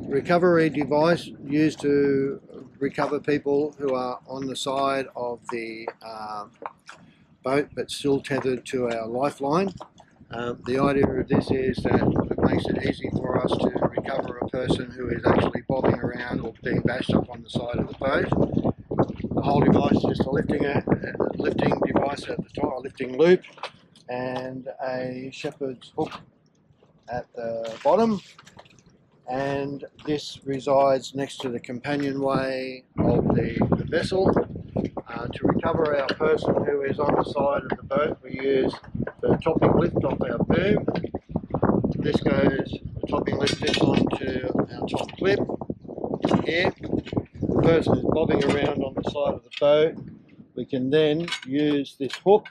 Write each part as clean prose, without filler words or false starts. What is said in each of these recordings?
recovery device used to recover people who are on the side of the boat but still tethered to our lifeline. The idea of this is that it makes it easy for us to recover a person who is actually bobbing around or being bashed up on the side of the boat. The whole device is just a lifting device at the top, a lifting loop, and a shepherd's hook at the bottom. And this resides next to the companionway of the vessel. To recover our person who is on the side of the boat, we use the topping lift off our boom. The topping lift fits onto our top clip here. The person is bobbing around on the side of the boat. We can then use this hook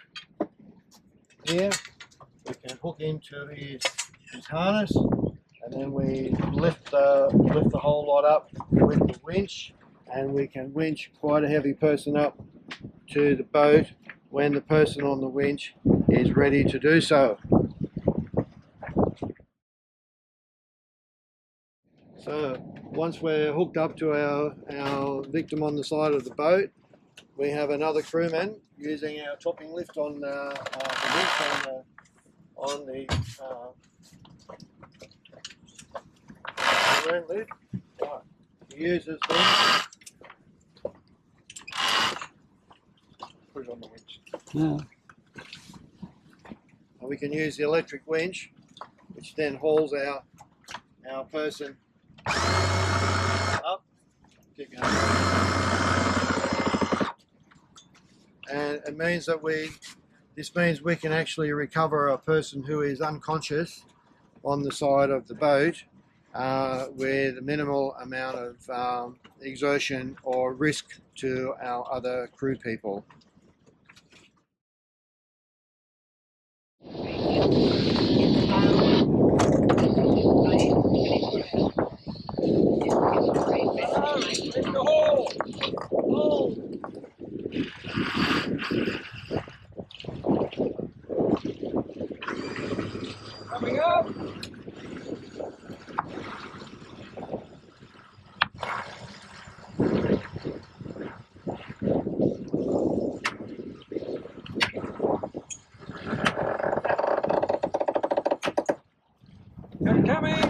here. We can hook into his harness, and then we lift the whole lot up with the winch, and we can winch quite a heavy person up to the boat when the person on the winch is ready to do so. So once we're hooked up to our victim on the side of the boat, we have another crewman using our topping lift on the winch on the balloon lid. Right. He uses this. Put it on the winch. Yeah. And we can use the electric winch, which then hauls our person up. Keep going. And it means that this means we can actually recover a person who is unconscious on the side of the boat with a minimal amount of exertion or risk to our other crew people. Coming up. Coming.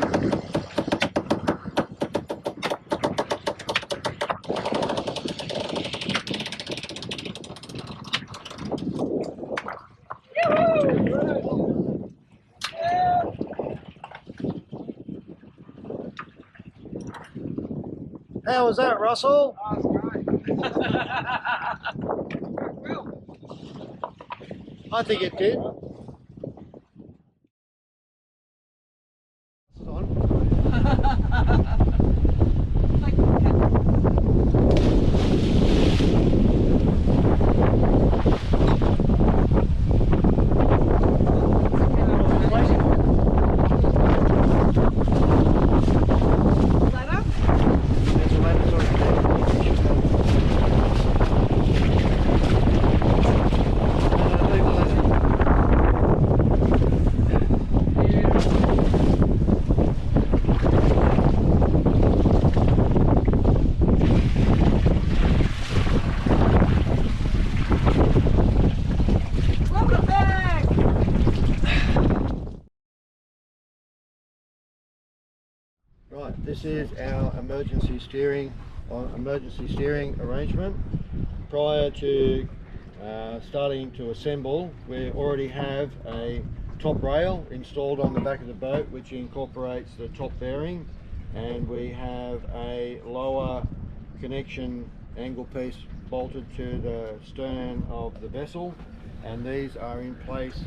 How was that, Russell? Oh, that's great. Well, I think it did. Right, this is our emergency steering arrangement. Prior to starting to assemble, we already have a top rail installed on the back of the boat, which incorporates the top bearing, and we have a lower connection angle piece bolted to the stern of the vessel, and these are in place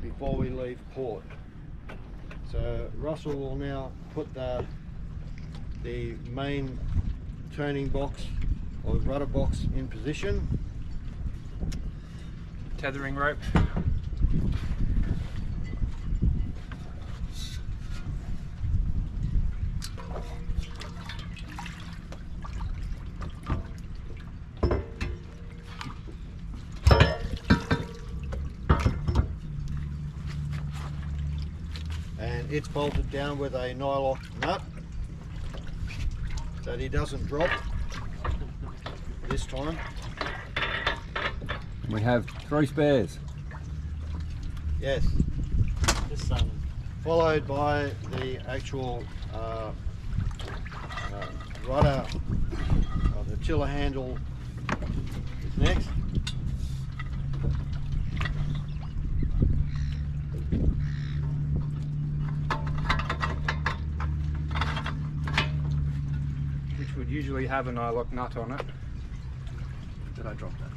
before we leave port. So Russell will now put the main turning box or rudder box in position. tethering rope. And it's bolted down with a nylock nut that he doesn't drop this time. We have 3 spares. Yes. Followed by the actual rudder, the tiller handle is next. Which would usually have a nylock nut on it. Did I drop that?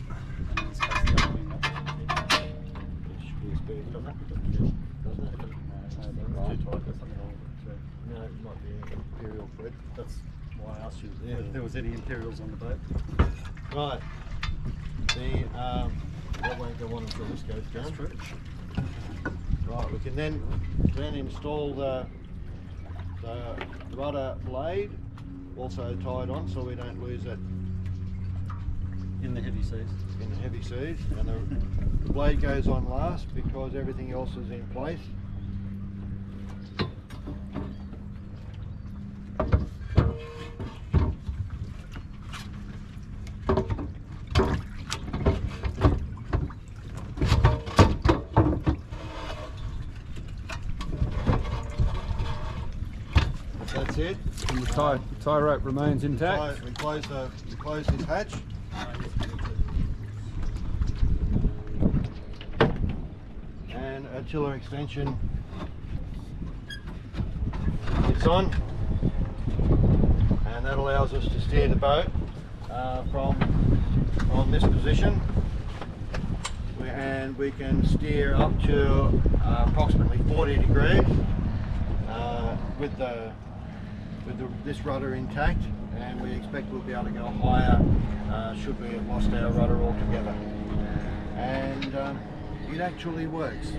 No, it might be an imperial thread. That's why I asked you Yeah. if there was any Imperials on the boat. Right. That won't go on until this goes down. That's true. Right, we can then install the rudder blade, also tied on so we don't lose it In the heavy seas. in the heavy seas. And the blade goes on last because everything else is in place. That's it. And the tie rope remains intact. We close this hatch. And a tiller extension is on, and that allows us to steer the boat from this position, and we can steer up to approximately 40 degrees with this rudder intact, and we expect we'll be able to go higher should we have lost our rudder altogether. And it actually works.